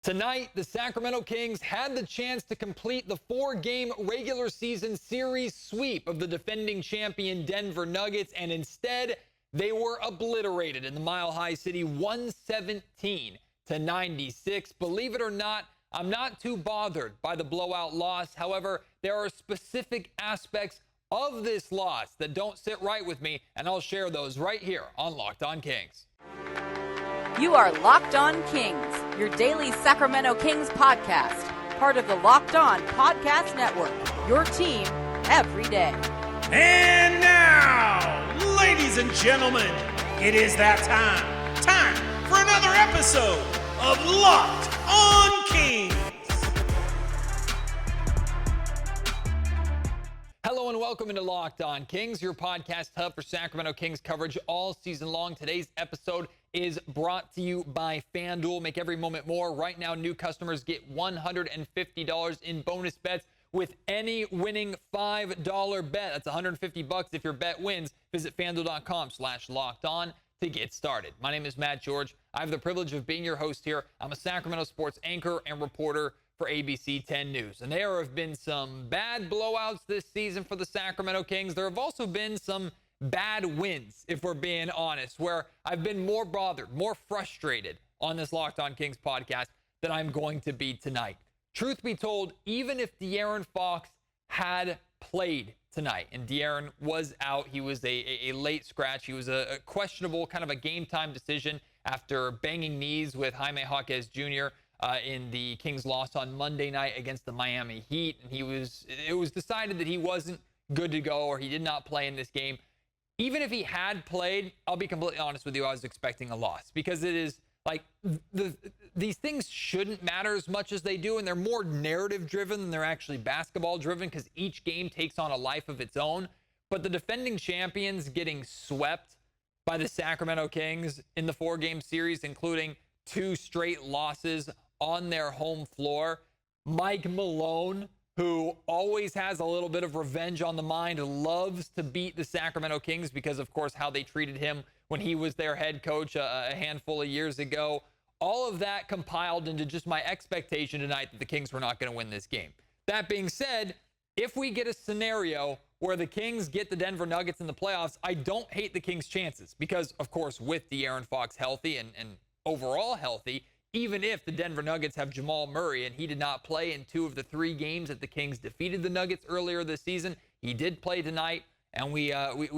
Tonight, the Sacramento Kings had the chance to complete the 4-game regular season series sweep of the defending champion Denver Nuggets, and instead, they were obliterated in the Mile High City 117-96. Believe it or not, I'm not too bothered by the blowout loss. However, there are specific aspects of this loss that don't sit right with me, and I'll share those right here on Locked On Kings. You are Locked On Kings, your daily Sacramento Kings podcast, part of the Locked On Podcast Network, your team every day. And now, ladies and gentlemen, it is that time for another episode of Locked On Kings. Hello and welcome into Locked On Kings, your podcast hub for Sacramento Kings coverage all season long. Today's episode is brought to you by FanDuel. Make every moment more. Right now, new customers get $150 in bonus bets with any winning $5 bet. That's $150 if your bet wins. Visit FanDuel.com/lockedon to get started. My name is Matt George. I have the privilege of being your host here. I'm a Sacramento sports anchor and reporter for ABC 10 News. And there have been some bad blowouts this season for the Sacramento Kings. There have also been some bad wins, if we're being honest, where I've been more bothered, more frustrated on this Locked On Kings podcast than I'm going to be tonight. Truth be told, even if De'Aaron Fox had played tonight, and De'Aaron was out, he was a late scratch, he was a questionable kind of a game-time decision after banging knees with Jaime Jaquez Jr., in the Kings loss on Monday night against the Miami Heat. And it was decided that he wasn't good to go, or he did not play in this game. Even if he had played, I'll be completely honest with you, I was expecting a loss, because it is like these things shouldn't matter as much as they do, and they're more narrative driven than they're actually basketball driven, because each game takes on a life of its own. But the defending champions getting swept by the Sacramento Kings in the 4-game series, including 2 straight losses on their home floor. Mike Malone, who always has a little bit of revenge on the mind, loves to beat the Sacramento Kings because, of course, how they treated him when he was their head coach a handful of years ago. All of that compiled into just my expectation tonight that the Kings were not going to win this game. That being said, if we get a scenario where the Kings get the Denver Nuggets in the playoffs, I don't hate the Kings' chances because, of course, with De'Aaron Fox healthy and overall healthy, even if the Denver Nuggets have Jamal Murray and he did not play in 2 of the 3 games that the Kings defeated the Nuggets earlier this season, he did play tonight, and we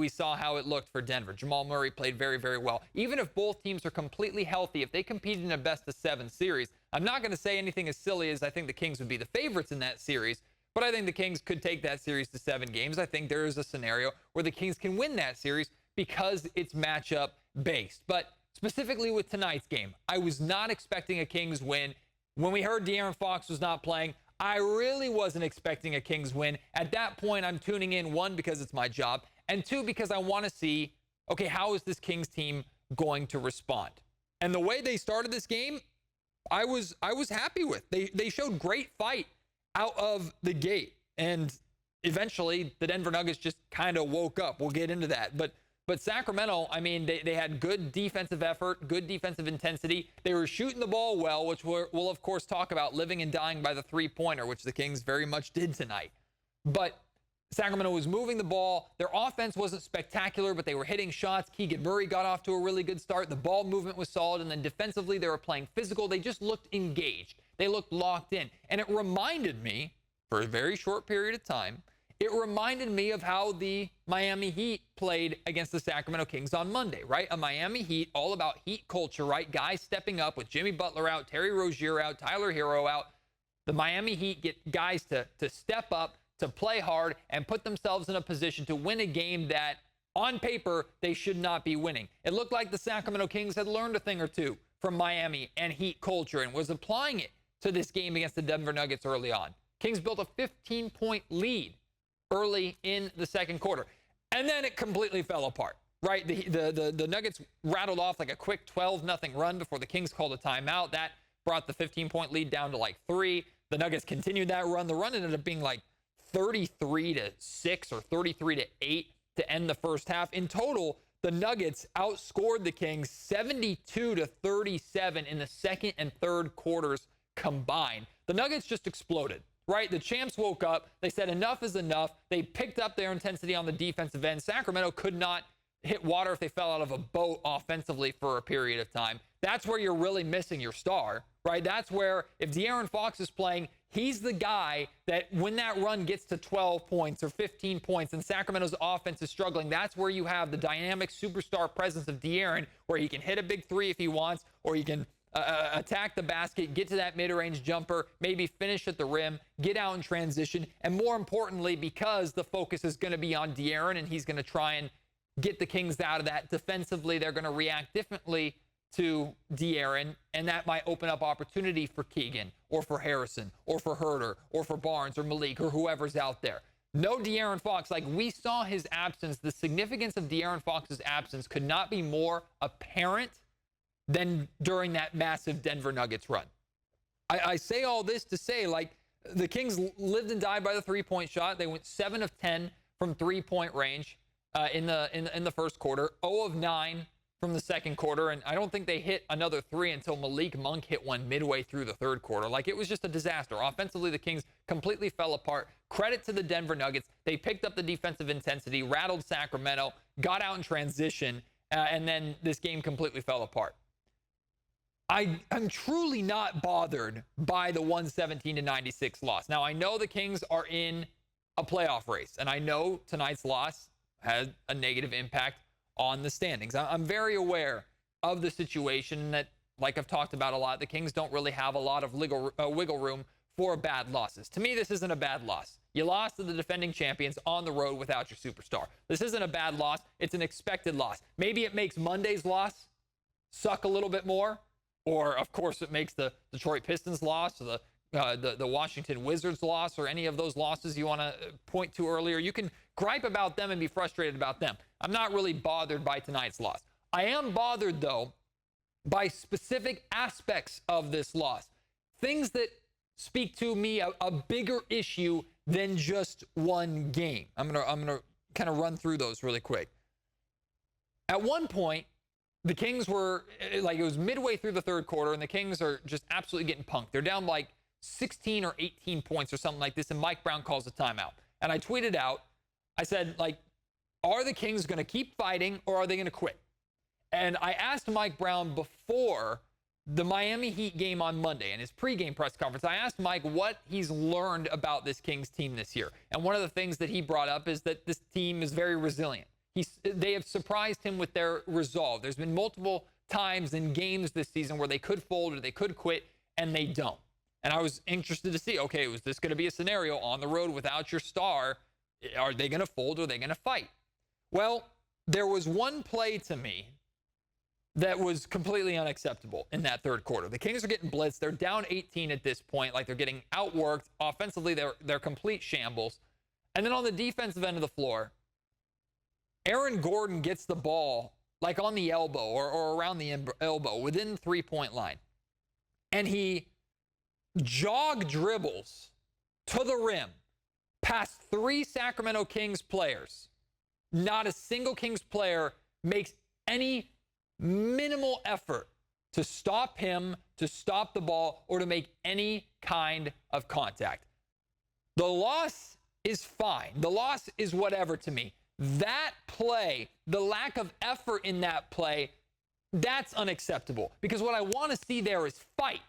saw how it looked for Denver. Jamal Murray played very, very well. Even if both teams are completely healthy, if they competed in a best-of-7 series, I'm not going to say anything as silly as I think the Kings would be the favorites in that series, but I think the Kings could take that series to 7 games. I think there is a scenario where the Kings can win that series because it's matchup-based. But specifically with tonight's game, I was not expecting a Kings win. When we heard De'Aaron Fox was not playing, I really wasn't expecting a Kings win. At that point, I'm tuning in, 1, because it's my job, and 2, because I want to see, okay, how is this Kings team going to respond? And the way they started this game, I was happy with. They showed great fight out of the gate, and eventually the Denver Nuggets just kind of woke up. We'll get into that. But Sacramento, I mean, they had good defensive effort, good defensive intensity. They were shooting the ball well, which we'll of course talk about, living and dying by the three-pointer, which the Kings very much did tonight. But Sacramento was moving the ball. Their offense wasn't spectacular, but they were hitting shots. Keegan Murray got off to a really good start. The ball movement was solid, and then defensively they were playing physical. They just looked engaged. They looked locked in. And it reminded me, for a very short period of time, it reminded me of how the Miami Heat played against the Sacramento Kings on Monday, right? A Miami Heat, all about Heat culture, right? Guys stepping up with Jimmy Butler out, Terry Rozier out, Tyler Hero out. The Miami Heat get guys to step up, to play hard, and put themselves in a position to win a game that, on paper, they should not be winning. It looked like the Sacramento Kings had learned a thing or two from Miami and Heat culture and was applying it to this game against the Denver Nuggets early on. Kings built a 15-point lead early in the second quarter. And then it completely fell apart, right? The Nuggets rattled off like a quick 12-0 run before the Kings called a timeout. That brought the 15-point lead down to like 3. The Nuggets continued that run. The run ended up being like 33-6 or 33-8 to end the first half. In total, the Nuggets outscored the Kings 72-37 in the second and third quarters combined. The Nuggets just exploded, right? The champs woke up. They said enough is enough. They picked up their intensity on the defensive end. Sacramento could not hit water if they fell out of a boat offensively for a period of time. That's where you're really missing your star, right? That's where if De'Aaron Fox is playing, he's the guy that when that run gets to 12 points or 15 points and Sacramento's offense is struggling, that's where you have the dynamic superstar presence of De'Aaron, where he can hit a big three if he wants, or he can attack the basket, get to that mid-range jumper, maybe finish at the rim, get out in transition, and more importantly, because the focus is going to be on De'Aaron and he's going to try and get the Kings out of that. Defensively, they're going to react differently to De'Aaron, and that might open up opportunity for Keegan or for Harrison or for Herter or for Barnes or Malik or whoever's out there. No De'Aaron Fox. Like, we saw his absence. The significance of De'Aaron Fox's absence could not be more apparent than during that massive Denver Nuggets run. I say all this to say, like, the Kings lived and died by the three-point shot. They went 7 of 10 from three-point range in the first quarter, 0 of 9 from the second quarter, and I don't think they hit another three until Malik Monk hit one midway through the third quarter. Like, it was just a disaster. Offensively, the Kings completely fell apart. Credit to the Denver Nuggets. They picked up the defensive intensity, rattled Sacramento, got out in transition, and then this game completely fell apart. I'm truly not bothered by the 117-96 loss. Now, I know the Kings are in a playoff race, and I know tonight's loss had a negative impact on the standings. I'm very aware of the situation that, like I've talked about a lot, the Kings don't really have a lot of wiggle room for bad losses. To me, this isn't a bad loss. You lost to the defending champions on the road without your superstar. This isn't a bad loss. It's an expected loss. Maybe it makes Monday's loss suck a little bit more, or, of course, it makes the Detroit Pistons loss or the Washington Wizards loss or any of those losses you want to point to earlier. You can gripe about them and be frustrated about them. I'm not really bothered by tonight's loss. I am bothered, though, by specific aspects of this loss. Things that speak to me a bigger issue than just one game. I'm gonna kind of run through those really quick. At one point, the Kings were, like, it was midway through the third quarter, and the Kings are just absolutely getting punked. They're down like 16 or 18 points or something like this, and Mike Brown calls a timeout. And I tweeted out, I said, like, are the Kings going to keep fighting or are they going to quit? And I asked Mike Brown before the Miami Heat game on Monday in his pregame press conference, I asked Mike what he's learned about this Kings team this year. And one of the things that he brought up is that this team is very resilient. They have surprised him with their resolve. There's been multiple times in games this season where they could fold or they could quit, and they don't. And I was interested to see, okay, was this going to be a scenario on the road without your star? Are they going to fold or are they going to fight? Well, there was one play to me that was completely unacceptable in that third quarter. The Kings are getting blitzed. They're down 18 at this point. Like, they're getting outworked. Offensively, they're complete shambles. And then on the defensive end of the floor, Aaron Gordon gets the ball like on the elbow or around the elbow within the three-point line. And he jog dribbles to the rim past 3 Sacramento Kings players. Not a single Kings player makes any minimal effort to stop him, to stop the ball, or to make any kind of contact. The loss is fine. The loss is whatever to me. That play, the lack of effort in that play, that's unacceptable. Because what I want to see there is fight.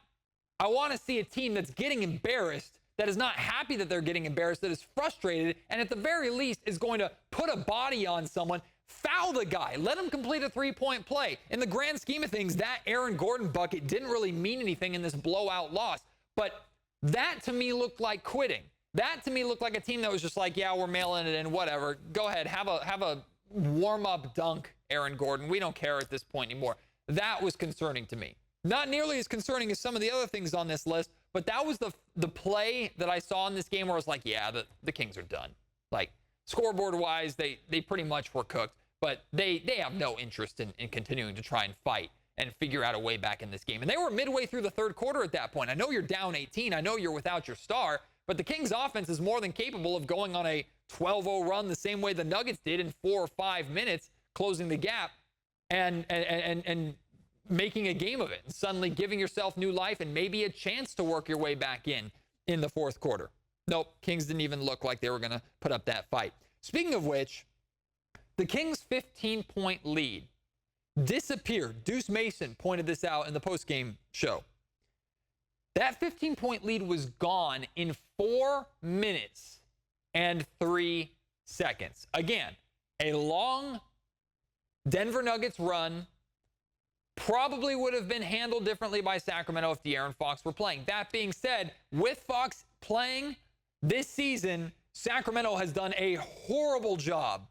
I want to see a team that's getting embarrassed, that is not happy that they're getting embarrassed, that is frustrated, and at the very least is going to put a body on someone, foul the guy, let him complete a three-point play. In the grand scheme of things, that Aaron Gordon bucket didn't really mean anything in this blowout loss. But that to me looked like quitting. That to me looked like a team that was just like, yeah, we're mailing it in, whatever. Go ahead, have a warm-up dunk, Aaron Gordon. We don't care at this point anymore. That was concerning to me. Not nearly as concerning as some of the other things on this list, but that was the play that I saw in this game where I was like, yeah, the Kings are done. Like, scoreboard-wise, they pretty much were cooked, but they have no interest in continuing to try and fight and figure out a way back in this game. And they were midway through the third quarter at that point. I know you're down 18. I know you're without your star, but the Kings offense is more than capable of going on a 12-0 run the same way the Nuggets did in 4 or 5 minutes, closing the gap and making a game of it and suddenly giving yourself new life and maybe a chance to work your way back in the fourth quarter. Nope, Kings didn't even look like they were going to put up that fight. Speaking of which, the Kings' 15-point lead disappeared. Deuce Mason pointed this out in the postgame show. That 15-point lead was gone in 4 minutes and 3 seconds. Again, a long Denver Nuggets run probably would have been handled differently by Sacramento if De'Aaron Fox were playing. That being said, with Fox playing this season, Sacramento has done a horrible job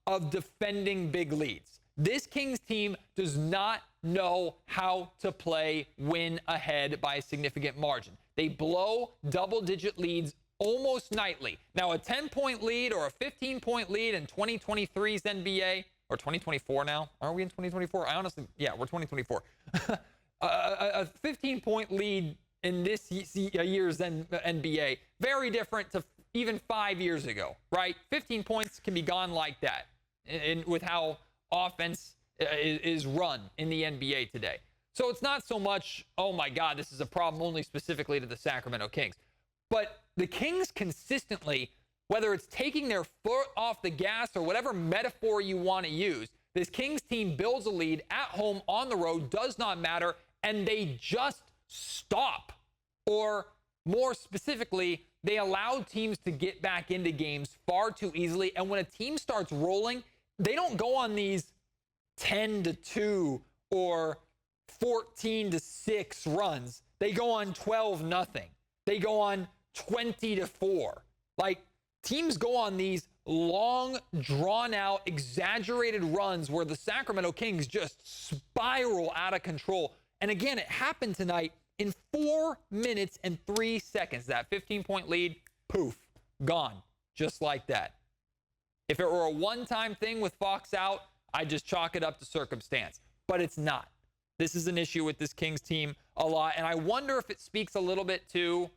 of defending big leads. This Kings team does not know how to play win ahead by a significant margin. They blow double-digit leads almost nightly. Now, a 10-point lead or a 15-point lead in 2023's NBA, or 2024 now? Are we in 2024? Yeah, we're 2024. A 15-point lead in this year's NBA, very different to even 5 years ago, right? 15 points can be gone like that with how offense is run in the NBA today. So it's not so much, oh my God, this is a problem only specifically to the Sacramento Kings. But the Kings consistently, whether it's taking their foot off the gas or whatever metaphor you want to use, this Kings team builds a lead at home, on the road, does not matter, and they just stop. Or more specifically, they allow teams to get back into games far too easily. And when a team starts rolling, they don't go on these 10-2 or 14-6 runs. They go on 12-0. They go on 20-4. Like, teams go on these long, drawn-out, exaggerated runs where the Sacramento Kings just spiral out of control. And again, it happened tonight in 4 minutes and 3 seconds. That 15-point lead, poof, gone, just like that. If it were a one-time thing with Fox out, I'd just chalk it up to circumstance. But it's not. This is an issue with this Kings team a lot, and I wonder if it speaks a little bit to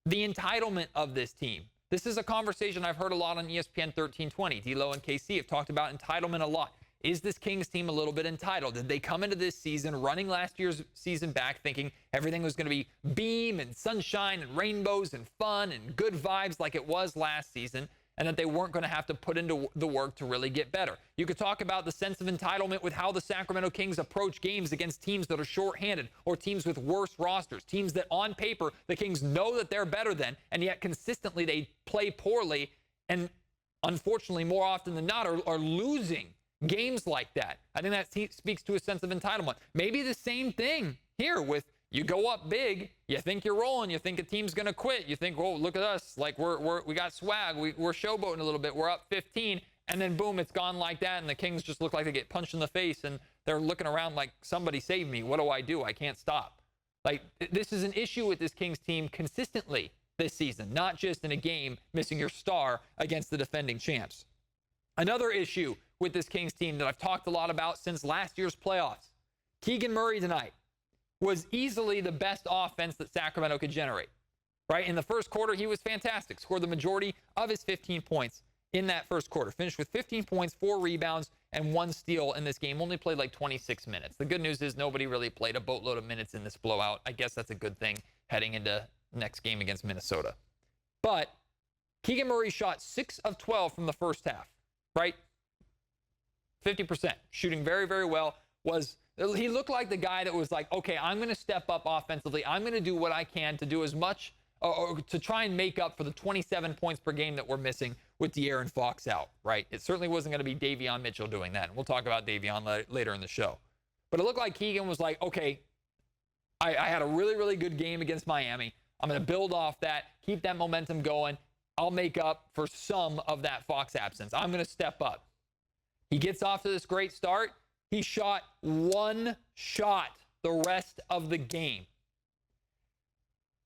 the entitlement of this team. This is a conversation I've heard a lot on ESPN 1320. D'Lo and KC have talked about entitlement a lot. Is this Kings team a little bit entitled? Did they come into this season running last year's season back thinking everything was going to be beam and sunshine and rainbows and fun and good vibes like it was last season, and that they weren't going to have to put into the work to really get better? You could talk about the sense of entitlement with how the Sacramento Kings approach games against teams that are shorthanded or teams with worse rosters, teams that on paper the Kings know that they're better than, and yet consistently they play poorly and unfortunately more often than not are losing games like that. I think that speaks to a sense of entitlement. Maybe the same thing here with you go up big, you think you're rolling, you think a team's going to quit, you think, oh, look at us, like we got swag, we're showboating a little bit, we're up 15, and then boom, it's gone like that, and the Kings just look like they get punched in the face, and they're looking around like, somebody save me, what do? I can't stop. Like, this is an issue with this Kings team consistently this season, not just in a game missing your star against the defending champs. Another issue with this Kings team that I've talked a lot about since last year's playoffs, Keegan Murray tonight was easily the best offense that Sacramento could generate, right? In the first quarter, he was fantastic. Scored the majority of his 15 points in that first quarter. Finished with 15 points, 4 rebounds, and 1 steal in this game. Only played like 26 minutes. The good news is nobody really played a boatload of minutes in this blowout. I guess that's a good thing heading into next game against Minnesota. But Keegan Murray shot 6 of 12 from the first half, right? 50%. Shooting very, very well. He looked like the guy that was like, okay, I'm going to step up offensively. I'm going to do what I can to do as much or to try and make up for the 27 points per game that we're missing with De'Aaron Fox out, right? It certainly wasn't going to be Davon Mitchell doing that. And we'll talk about Davon later in the show. But it looked like Keegan was like, okay, I had a really, really good game against Miami. I'm going to build off that, keep that momentum going. I'll make up for some of that Fox absence. I'm going to step up. He gets off to this great start. He shot 1 shot the rest of the game.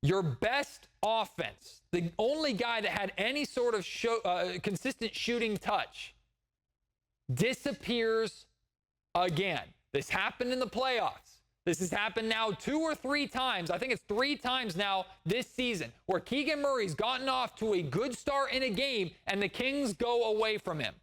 Your best offense, the only guy that had any sort of consistent shooting touch, disappears again. This happened in the playoffs. This has happened now 2 or 3 times. I think it's 3 times now this season where Keegan Murray's gotten off to a good start in a game and the Kings go away from him.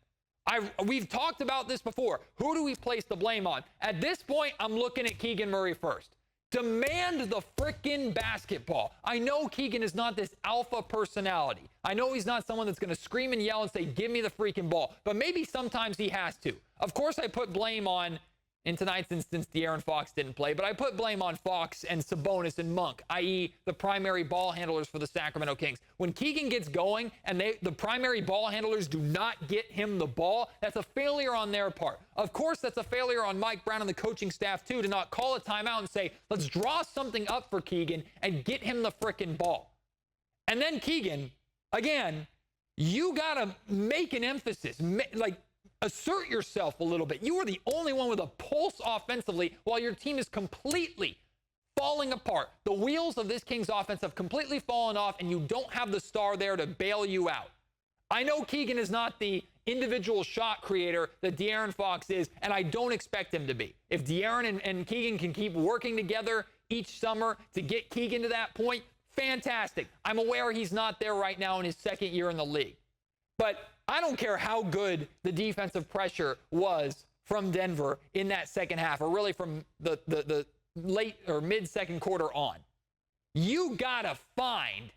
We've talked about this before. Who do we place the blame on? At this point, I'm looking at Keegan Murray first. Demand the frickin' basketball. I know Keegan is not this alpha personality. I know he's not someone that's going to scream and yell and say, give me the freaking ball. But maybe sometimes he has to. Of course, I put blame on, in tonight's instance, De'Aaron Fox didn't play, but I put blame on Fox and Sabonis and Monk, i.e. the primary ball handlers for the Sacramento Kings. When Keegan gets going and the primary ball handlers do not get him the ball, that's a failure on their part. Of course, that's a failure on Mike Brown and the coaching staff, too, to not call a timeout and say, let's draw something up for Keegan and get him the frickin' ball. And then Keegan, again, you got to make an emphasis, assert yourself a little bit. You are the only one with a pulse offensively while your team is completely falling apart. The wheels of this Kings offense have completely fallen off, and you don't have the star there to bail you out. I know Keegan is not the individual shot creator that De'Aaron Fox is, and I don't expect him to be. If De'Aaron and Keegan can keep working together each summer to get Keegan to that point, fantastic. I'm aware he's not there right now in his second year in the league. But I don't care how good the defensive pressure was from Denver in that second half, or really from the late or mid-second quarter on. You got to find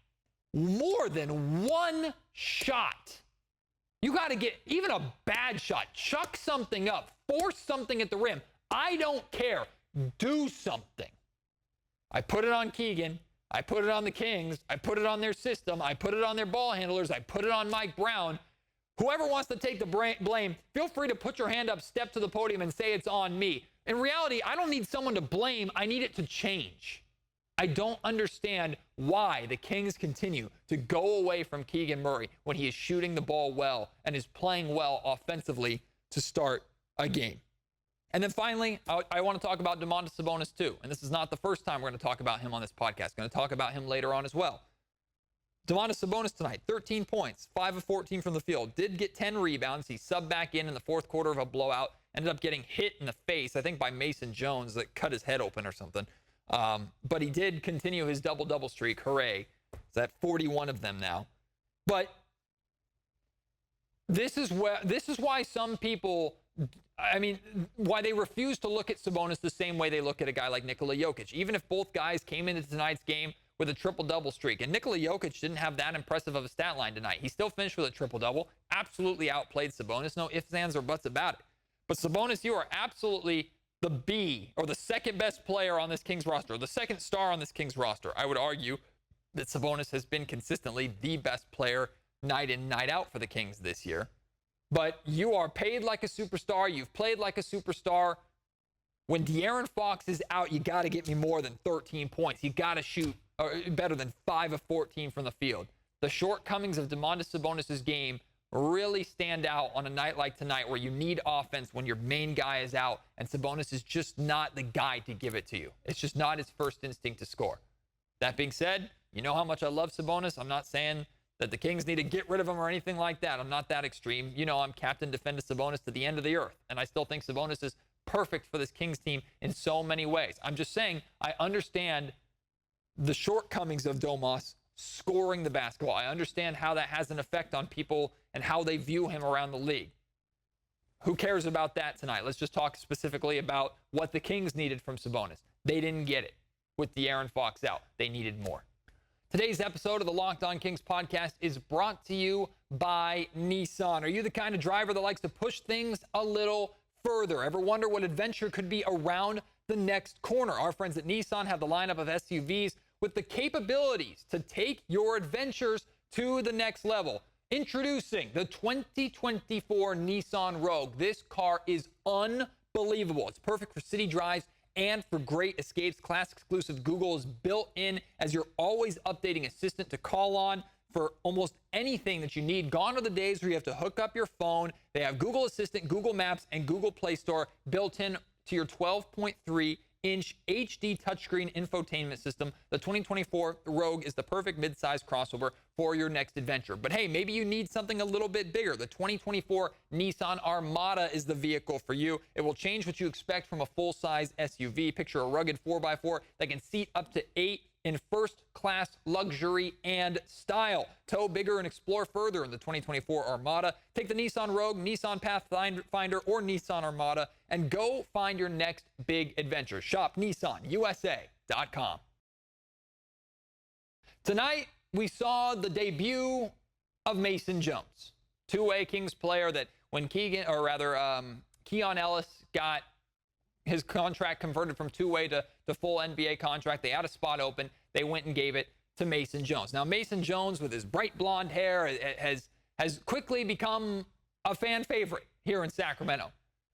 more than one shot. You got to get even a bad shot. Chuck something up. Force something at the rim. I don't care. Do something. I put it on Keegan. I put it on the Kings. I put it on their system. I put it on their ball handlers. I put it on Mike Brown. Whoever wants to take the blame, feel free to put your hand up, step to the podium, and say it's on me. In reality, I don't need someone to blame. I need it to change. I don't understand why the Kings continue to go away from Keegan Murray when he is shooting the ball well and is playing well offensively to start a game. And then finally, I want to talk about Domantas Sabonis too. And this is not the first time we're going to talk about him on this podcast. Going to talk about him later on as well. Domantas Sabonis tonight, 13 points, 5 of 14 from the field. Did get 10 rebounds. He subbed back in the fourth quarter of a blowout. Ended up getting hit in the face, I think by Mason Jones, that cut his head open or something. But he did continue his double-double streak. Hooray. It's at 41 of them now. But this is why some people, why they refuse to look at Sabonis the same way they look at a guy like Nikola Jokic. Even if both guys came into tonight's game with a triple-double streak. And Nikola Jokic didn't have that impressive of a stat line tonight. He still finished with a triple-double. Absolutely outplayed Sabonis. No ifs, ands, or buts about it. But Sabonis, you are absolutely the B, or the second best player on this Kings roster, or the second star on this Kings roster. I would argue that Sabonis has been consistently the best player night in, night out for the Kings this year. But you are paid like a superstar. You've played like a superstar. When De'Aaron Fox is out, you got to get me more than 13 points. You got to shoot better than 5 of 14 from the field. The shortcomings of Domantas Sabonis' game really stand out on a night like tonight where you need offense when your main guy is out, and Sabonis is just not the guy to give it to you. It's just not his first instinct to score. That being said, you know how much I love Sabonis. I'm not saying that the Kings need to get rid of him or anything like that. I'm not that extreme. You know, I'm Captain Defender Sabonis to the end of the earth, and I still think Sabonis is perfect for this Kings team in so many ways. I'm just saying I understand the shortcomings of Domas scoring the basketball. I understand how that has an effect on people and how they view him around the league. Who cares about that tonight? Let's just talk specifically about what the Kings needed from Sabonis. They didn't get it with De'Aaron Fox out. They needed more. Today's episode of the Locked On Kings podcast is brought to you by Nissan. Are you the kind of driver that likes to push things a little further? Ever wonder what adventure could be around the next corner? Our friends at Nissan have the lineup of SUVs with the capabilities to take your adventures to the next level. Introducing the 2024 Nissan Rogue. This car is unbelievable. It's perfect for city drives and for great escapes. Class exclusive Google is built in as your always updating assistant to call on for almost anything that you need. Gone are the days where you have to hook up your phone. They have Google Assistant, Google Maps, and Google Play Store built in to your 12.3-inch HD touchscreen infotainment system. The 2024 Rogue is the perfect midsize crossover for your next adventure. But hey, maybe you need something a little bit bigger. The 2024 Nissan Armada is the vehicle for you. It will change what you expect from a full-size SUV. Picture a rugged 4x4 that can seat up to 8 in first-class luxury and style. Tow bigger and explore further in the 2024 Armada. Take the Nissan Rogue, Nissan Pathfinder, or Nissan Armada and go find your next big adventure. Shop NissanUSA.com. Tonight, we saw the debut of Mason Jones, two-way Kings player that when Keegan Ellis got his contract converted from two-way to full NBA contract, they had a spot open. They went and gave it to Mason Jones. Now, Mason Jones, with his bright blonde hair, has quickly become a fan favorite here in Sacramento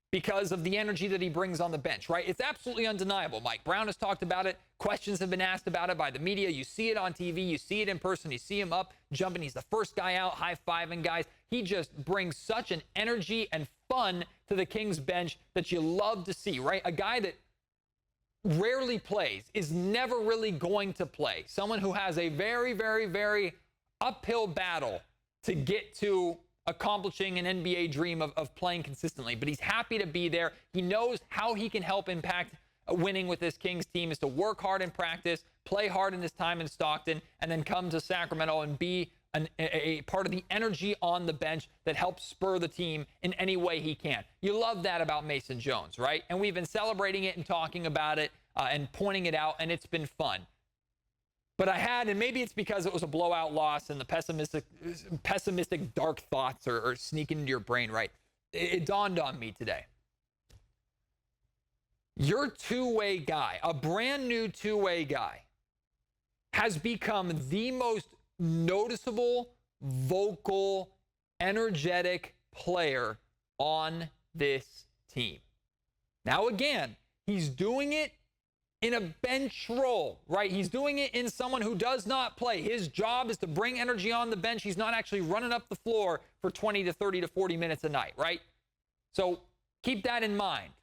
because of the energy that he brings on the bench, right? It's absolutely undeniable. Mike Brown has talked about it. Questions have been asked about it by the media. You see it on TV. You see it in person. You see him up, jumping. He's the first guy out, high-fiving guys. He just brings such an energy and fun to the Kings bench that you love to see, right? A guy that rarely plays, is never really going to play. Someone who has a very, very, very uphill battle to get to accomplishing an NBA dream of playing consistently. But he's happy to be there. He knows how he can help impact winning with this Kings team is to work hard in practice, play hard in his time in Stockton, and then come to Sacramento and be a part of the energy on the bench that helps spur the team in any way he can. You love that about Mason Jones, right? And we've been celebrating it and talking about it and pointing it out, and it's been fun. But and maybe it's because it was a blowout loss and the pessimistic dark thoughts are sneaking into your brain, right? It dawned on me today. Your two-way guy, a brand new two-way guy, has become the most noticeable, vocal, energetic player on this team. Now, again, he's doing it in a bench role, right? He's doing it in someone who does not play. His job is to bring energy on the bench. He's not actually running up the floor for 20 to 30 to 40 minutes a night, right? So keep that in mind.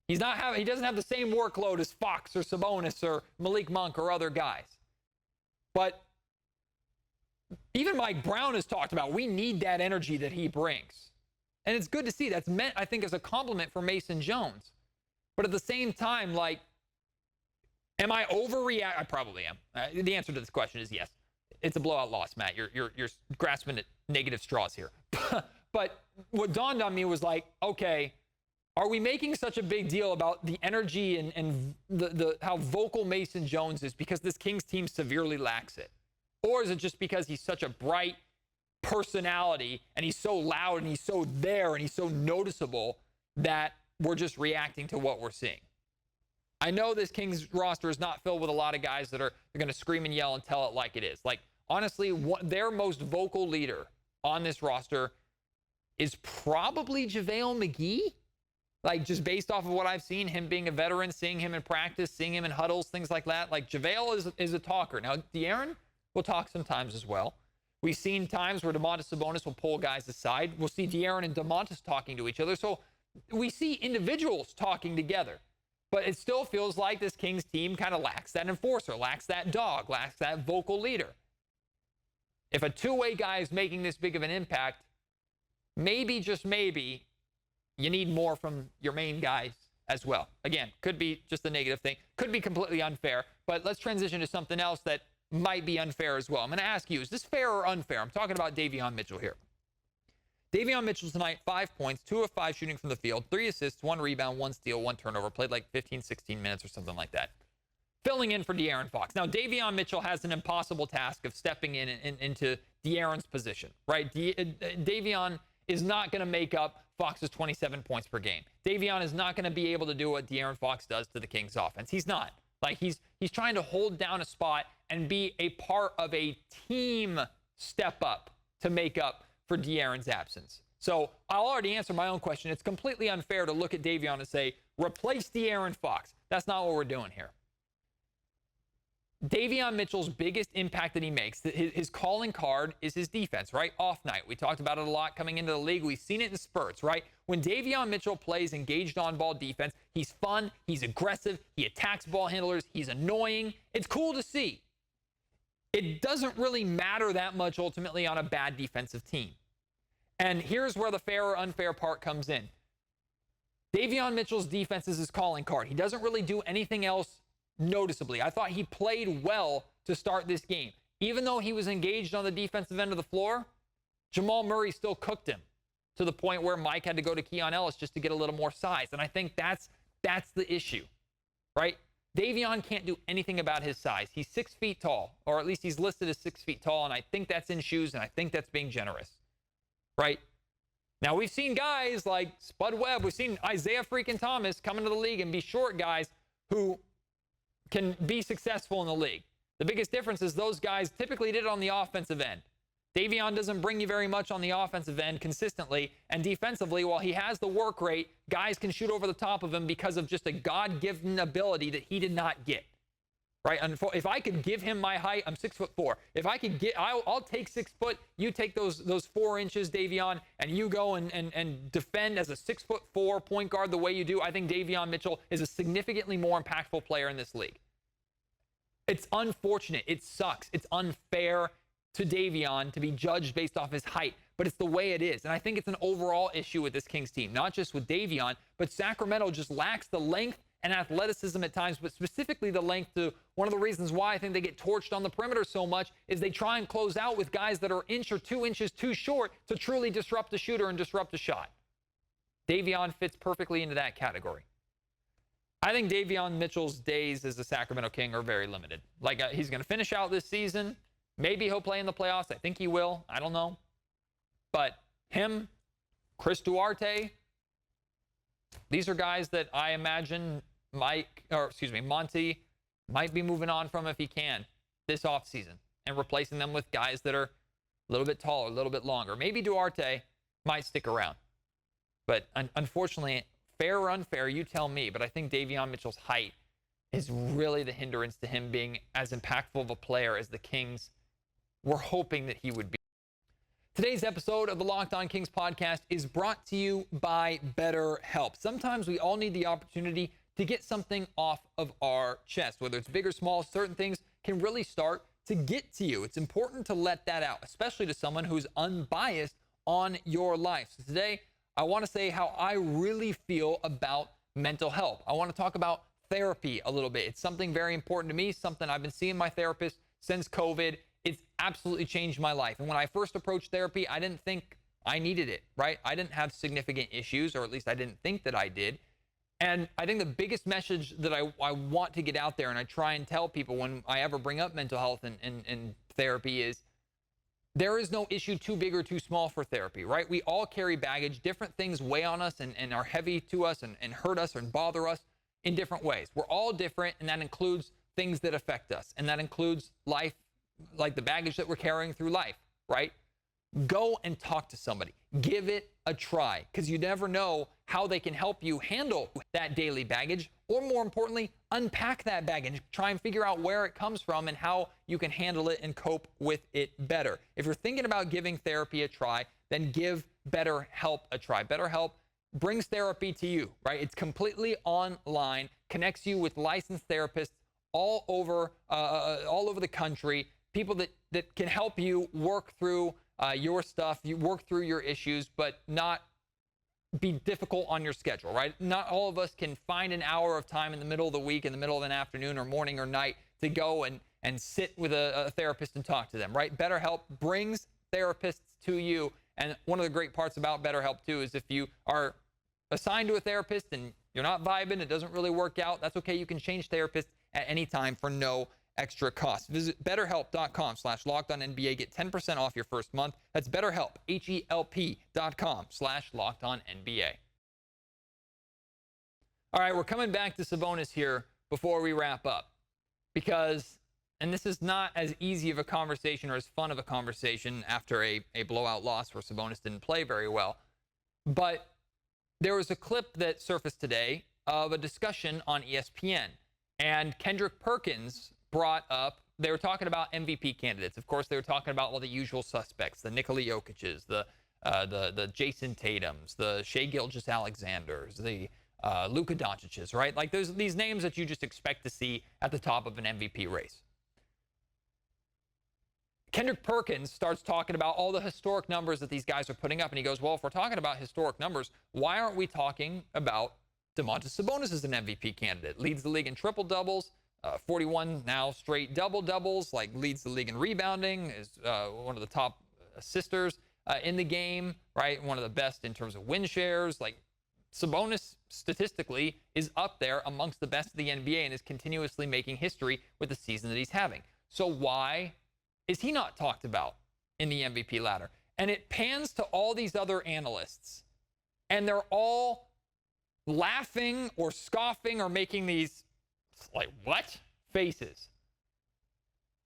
He doesn't have the same workload as Fox or Sabonis or Malik Monk or other guys. But even Mike Brown has talked about we need that energy that he brings. And it's good to see. That's meant, I think, as a compliment for Mason Jones. But at the same time, like, am I overreacting? I probably am. The answer to this question is yes. It's a blowout loss, Matt. You're grasping at negative straws here. But what dawned on me was like, okay, are we making such a big deal about the energy and the how vocal Mason Jones is because this Kings team severely lacks it? Or is it just because he's such a bright personality and he's so loud and he's so there and he's so noticeable that we're just reacting to what we're seeing? I know this Kings roster is not filled with a lot of guys that are going to scream and yell and tell it like it is. Like, honestly, their most vocal leader on this roster is probably JaVale McGee. Like, just based off of what I've seen, him being a veteran, seeing him in practice, seeing him in huddles, things like that. Like, JaVale is a talker. Now, De'Aaron will talk sometimes as well. We've seen times where Domantas Sabonis will pull guys aside. We'll see De'Aaron and Domantas talking to each other. So we see individuals talking together. But it still feels like this Kings team kind of lacks that enforcer, lacks that dog, lacks that vocal leader. If a two-way guy is making this big of an impact, maybe, just maybe, you need more from your main guys as well. Again, could be just a negative thing. Could be completely unfair. But let's transition to something else that might be unfair as well. I'm going to ask you, is this fair or unfair? I'm talking about Davon Mitchell here. Davon Mitchell tonight, 5 points, 2 of 5 shooting from the field, 3 assists, 1 rebound, 1 steal, 1 turnover. Played like 15, 16 minutes or something like that. Filling in for De'Aaron Fox. Now, Davon Mitchell has an impossible task of stepping into De'Aaron's position, right? Davon is not going to make up Fox's 27 points per game. Davon is not going to be able to do what De'Aaron Fox does to the Kings offense. He's not. Like, he's trying to hold down a spot and be a part of a team step up to make up for De'Aaron's absence. So I'll already answer my own question. It's completely unfair to look at Davon and say, replace De'Aaron Fox. That's not what we're doing here. Davon Mitchell's biggest impact that he makes, his calling card, is his defense, right? Off night. We talked about it a lot coming into the league. We've seen it in spurts, right? When Davon Mitchell plays engaged on-ball defense, he's fun, he's aggressive, he attacks ball handlers, he's annoying. It's cool to see. It doesn't really matter that much ultimately on a bad defensive team. And here's where the fair or unfair part comes in. Davon Mitchell's defense is his calling card. He doesn't really do anything else noticeably. I thought he played well to start this game. Even though he was engaged on the defensive end of the floor, Jamal Murray still cooked him to the point where Mike had to go to Keon Ellis just to get a little more size. And I think that's the issue, right? Davion can't do anything about his size. He's 6 feet tall, or at least he's listed as 6 feet tall, and I think that's in shoes, and I think that's being generous, right? Now, we've seen guys like Spud Webb. We've seen Isaiah freaking Thomas come into the league and be short guys who can be successful in the league. The biggest difference is those guys typically did it on the offensive end. Davion doesn't bring you very much on the offensive end consistently, and defensively, while he has the work rate, guys can shoot over the top of him because of just a God-given ability that he did not get, right? And if I could give him my height, I'm 6'4". If I could get, I'll take 6 foot. You take those 4 inches, Davion, and you go and defend as a 6'4" point guard the way you do. I think Davon Mitchell is a significantly more impactful player in this league. It's unfortunate. It sucks. It's unfair to Davion to be judged based off his height, but it's the way it is. And I think it's an overall issue with this Kings team, not just with Davion, but Sacramento just lacks the length and athleticism at times, but specifically the length. To one of the reasons why I think they get torched on the perimeter so much is they try and close out with guys that are inch or 2 inches too short to truly disrupt the shooter and disrupt the shot. Davion fits perfectly into that category. I think Davon Mitchell's days as a Sacramento King are very limited. Like, he's going to finish out this season. Maybe he'll play in the playoffs. I think he will. I don't know. But him, Chris Duarte, these are guys that I imagine Monty might be moving on from if he can this offseason and replacing them with guys that are a little bit taller, a little bit longer. Maybe Duarte might stick around. But unfortunately, fair or unfair, you tell me, but I think Davon Mitchell's height is really the hindrance to him being as impactful of a player as the Kings were hoping that he would be. Today's episode of the Locked On Kings podcast is brought to you by BetterHelp. Sometimes we all need the opportunity to get something off of our chest, whether it's big or small. Certain things can really start to get to you. It's important to let that out, especially to someone who's unbiased on your life. So today, I want to say how I really feel about mental health. I want to talk about therapy a little bit. It's something very important to me, something I've been seeing my therapist since COVID. It's absolutely changed my life. And when I first approached therapy, I didn't think I needed it, right? I didn't have significant issues, or at least I didn't think that I did. And I think the biggest message that I want to get out there, and I try and tell people when I ever bring up mental health and therapy, is there is no issue too big or too small for therapy, right? We all carry baggage. Different things weigh on us and are heavy to us and hurt us and bother us in different ways. We're all different, and that includes things that affect us. And that includes life, like the baggage that we're carrying through life, right? Go and talk to somebody. Give it a try, because you never know how they can help you handle that daily baggage, or more importantly, unpack that baggage. Try and figure out where it comes from and how you can handle it and cope with it better. If you're thinking about giving therapy a try, then give BetterHelp a try. BetterHelp brings therapy to you, right? It's completely online, connects you with licensed therapists all over the country, people that can help you work through your stuff, you work through your issues, but not be difficult on your schedule, right? Not all of us can find an hour of time in the middle of the week, in the middle of an afternoon or morning or night to go and sit with a therapist and talk to them, right? BetterHelp brings therapists to you. And one of the great parts about BetterHelp, too, is if you are assigned to a therapist and you're not vibing, it doesn't really work out, that's okay. You can change therapists at any time for no extra cost. Visit BetterHelp.com/LockedOnNBA. Get 10% off your first month. That's BetterHelp, HELP.com/LockedOnNBA. All right, we're coming back to Sabonis here before we wrap up, because, and this is not as easy of a conversation or as fun of a conversation after a blowout loss where Sabonis didn't play very well, but there was a clip that surfaced today of a discussion on ESPN, and Kendrick Perkins brought up, they were talking about MVP candidates. Of course, they were talking about all the usual suspects, the Nikola Jokic's, the Jason Tatum's, the Shai Gilgeous-Alexander's, the Luka Doncic's, right? Like there's these names that you just expect to see at the top of an MVP race. Kendrick Perkins starts talking about all the historic numbers that these guys are putting up, and he goes, well, if we're talking about historic numbers, why aren't we talking about Domantas Sabonis as an MVP candidate? Leads the league in triple-doubles, 41 now straight double-doubles, like leads the league in rebounding, is one of the top assisters in the game, right? One of the best in terms of win shares. Like, Sabonis, statistically, is up there amongst the best of the NBA and is continuously making history with the season that he's having. So why is he not talked about in the MVP ladder? And it pans to all these other analysts, and they're all laughing or scoffing or making these, like, what? Faces.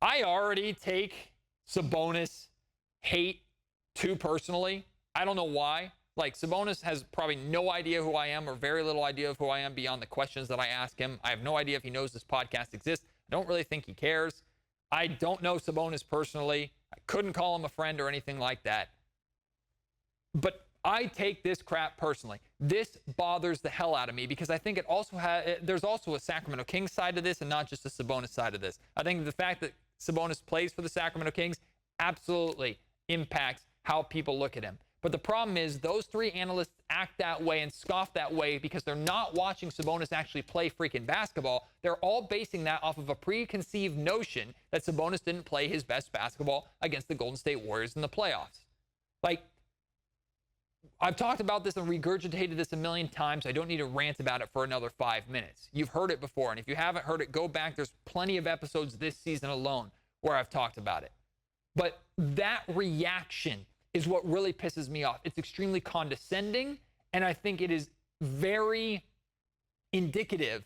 I already take Sabonis hate too personally. I don't know why. Like, Sabonis has probably no idea who I am or very little idea of who I am beyond the questions that I ask him. I have no idea if he knows this podcast exists. I don't really think he cares. I don't know Sabonis personally. I couldn't call him a friend or anything like that. But I take this crap personally. This bothers the hell out of me because I think it also there's also a Sacramento Kings side to this and not just a Sabonis side of this. I think the fact that Sabonis plays for the Sacramento Kings absolutely impacts how people look at him. But the problem is those three analysts act that way and scoff that way because they're not watching Sabonis actually play freaking basketball. They're all basing that off of a preconceived notion that Sabonis didn't play his best basketball against the Golden State Warriors in the playoffs. Like, I've talked about this and regurgitated this a million times. I don't need to rant about it for another 5 minutes. You've heard it before, and if you haven't heard it, go back. There's plenty of episodes this season alone where I've talked about it. But that reaction is what really pisses me off. It's extremely condescending, and I think it is very indicative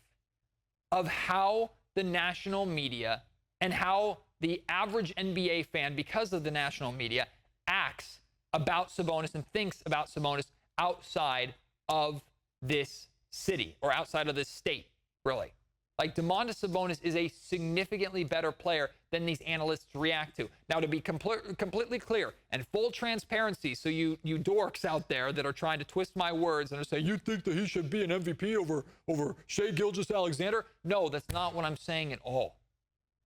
of how the national media and how the average NBA fan, because of the national media, acts about Sabonis and thinks about Sabonis outside of this city or outside of this state, really. Like, Domantas Sabonis is a significantly better player than these analysts react to. Now, to be completely clear and full transparency, so you dorks out there that are trying to twist my words and are saying, you think that he should be an MVP over Shai Gilgeous-Alexander? No, that's not what I'm saying at all.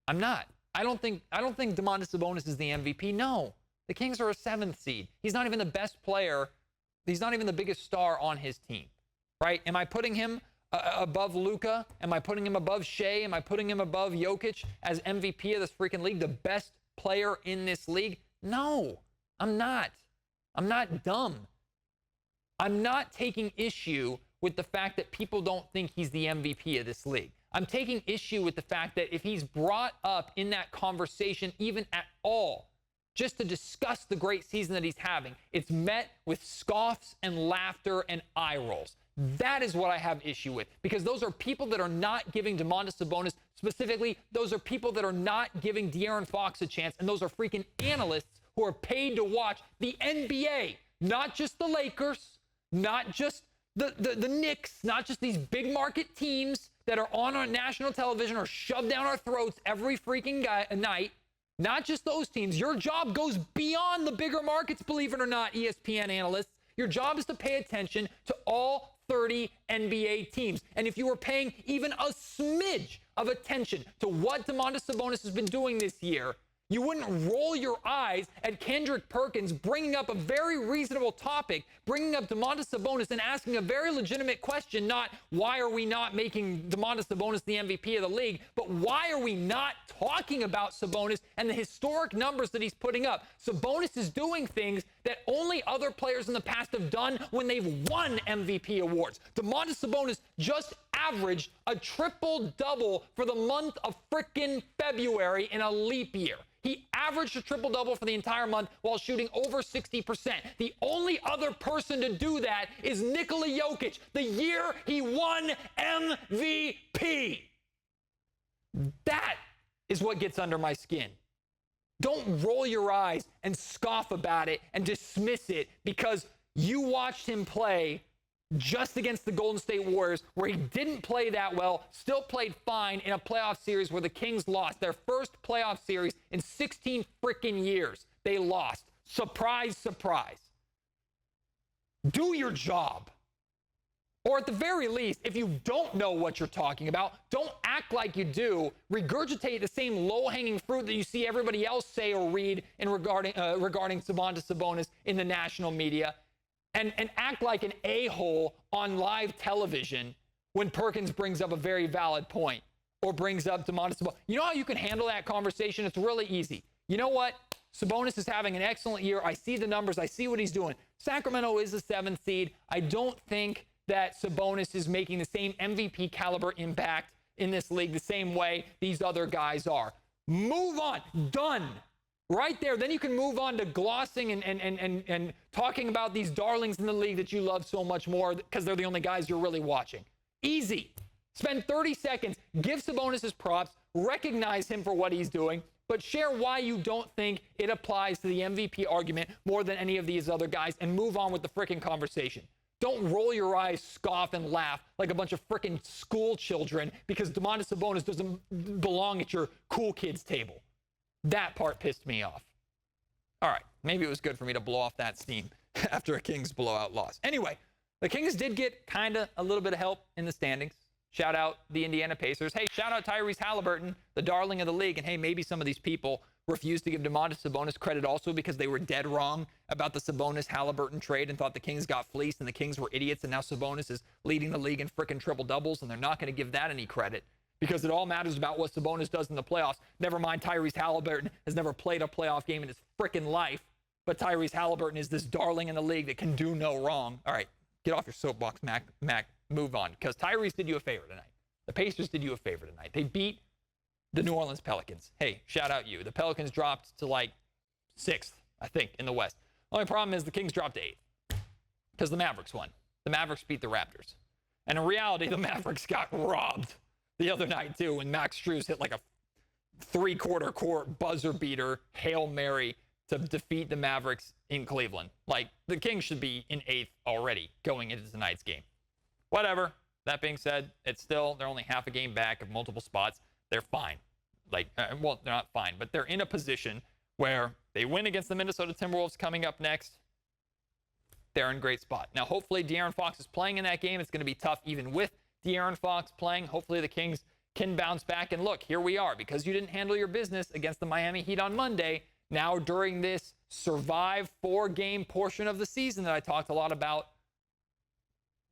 I'm not. I don't think Domantas Sabonis is the MVP. No. The Kings are a 7th seed. He's not even the best player. He's not even the biggest star on his team, right? Am I putting him above Luka? Am I putting him above Shai? Am I putting him above Jokic as MVP of this freaking league, the best player in this league? No, I'm not. I'm not dumb. I'm not taking issue with the fact that people don't think he's the MVP of this league. I'm taking issue with the fact that if he's brought up in that conversation even at all, just to discuss the great season that he's having, it's met with scoffs and laughter and eye rolls. That is what I have issue with, because those are people that are not giving Domantas Sabonis, specifically, those are people that are not giving De'Aaron Fox a chance, and those are freaking analysts who are paid to watch the NBA, not just the Lakers, not just the Knicks, not just these big market teams that are on our national television or shoved down our throats every freaking night. Not just those teams. Your job goes beyond the bigger markets, believe it or not, ESPN analysts. Your job is to pay attention to all 30 NBA teams. And if you were paying even a smidge of attention to what Domantas Sabonis has been doing this year, you wouldn't roll your eyes at Kendrick Perkins bringing up a very reasonable topic, bringing up Domantas Sabonis and asking a very legitimate question, not why are we not making Domantas Sabonis the MVP of the league, but why are we not talking about Sabonis and the historic numbers that he's putting up? Sabonis is doing things that only other players in the past have done when they've won MVP awards. Domantas Sabonis just averaged a triple-double for the month of frickin' February in a leap year. He averaged a triple-double for the entire month while shooting over 60%. The only other person to do that is Nikola Jokic, the year he won MVP. That is what gets under my skin. Don't roll your eyes and scoff about it and dismiss it because you watched him play just against the Golden State Warriors, where he didn't play that well, still played fine in a playoff series where the Kings lost. Their first playoff series in 16 freaking years. They lost. Surprise, surprise. Do your job. Or at the very least, if you don't know what you're talking about, don't act like you do. Regurgitate the same low-hanging fruit that you see everybody else say or read regarding Domantas Sabonis in the national media. And act like an a-hole on live television when Perkins brings up a very valid point or brings up Domantas Sabonis. You know how you can handle that conversation? It's really easy. You know what? Sabonis is having an excellent year. I see the numbers. I see what he's doing. Sacramento is the 7th seed. I don't think that Sabonis is making the same MVP caliber impact in this league the same way these other guys are. Move on. Done. Right there. Then you can move on to glossing and talking about these darlings in the league that you love so much more because they're the only guys you're really watching. Easy. Spend 30 seconds. Give Sabonis his props. Recognize him for what he's doing. But share why you don't think it applies to the MVP argument more than any of these other guys and move on with the freaking conversation. Don't roll your eyes, scoff, and laugh like a bunch of freaking school children because Domantas Sabonis doesn't belong at your cool kids table. That part pissed me off. All right, maybe it was good for me to blow off that steam after a Kings blowout loss. Anyway, the Kings did get kind of a little bit of help in the standings. Shout out the Indiana Pacers. Hey, shout out Tyrese Halliburton, the darling of the league. And hey, maybe some of these people refused to give Domantas Sabonis credit also because they were dead wrong about the Sabonis-Halliburton trade and thought the Kings got fleeced and the Kings were idiots. And now Sabonis is leading the league in frickin' triple-doubles, and they're not going to give that any credit because it all matters about what Sabonis does in the playoffs. Never mind, Tyrese Halliburton has never played a playoff game in his frickin' life, but Tyrese Halliburton is this darling in the league that can do no wrong. All right, get off your soapbox, Mac. Move on, because Tyrese did you a favor tonight. The Pacers did you a favor tonight. They beat the New Orleans Pelicans. Hey, shout out you. The Pelicans dropped to like 6th, I think, in the West. Only problem is the Kings dropped to 8th because the Mavericks won. The Mavericks beat the Raptors. And in reality, the Mavericks got robbed the other night, too, when Max Strus hit like a 3/4 court buzzer beater, Hail Mary, to defeat the Mavericks in Cleveland. Like, the Kings should be in 8th already going into tonight's game. Whatever. That being said, they're only half a game back of multiple spots. They're fine. Well, they're not fine, but they're in a position where they win against the Minnesota Timberwolves coming up next. They're in great spot. Now, hopefully, De'Aaron Fox is playing in that game. It's going to be tough even with De'Aaron Fox playing. Hopefully, the Kings can bounce back. And look, here we are. Because you didn't handle your business against the Miami Heat on Monday, now during this survive 4-game portion of the season that I talked a lot about,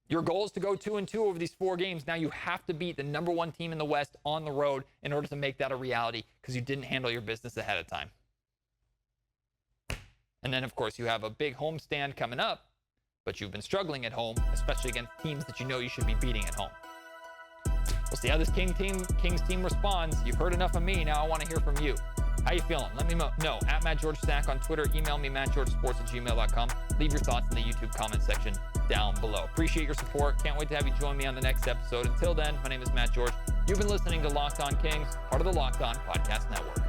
your goal is to go 2-2 over these 4 games. Now you have to beat the number 1 team in the West on the road in order to make that a reality because you didn't handle your business ahead of time. And then, of course, you have a big homestand coming up, but you've been struggling at home, especially against teams that you know you should be beating at home. We'll see how this Kings team responds. You've heard enough of me. Now I want to hear from you. How you feeling? Let me know. At MattGeorgeStack on Twitter. Email me, mattgeorgesports@gmail.com. Leave your thoughts in the YouTube comment section down below. Appreciate your support. Can't wait to have you join me on the next episode. Until then, my name is Matt George. You've been listening to Locked On Kings, part of the Locked On Podcast Network.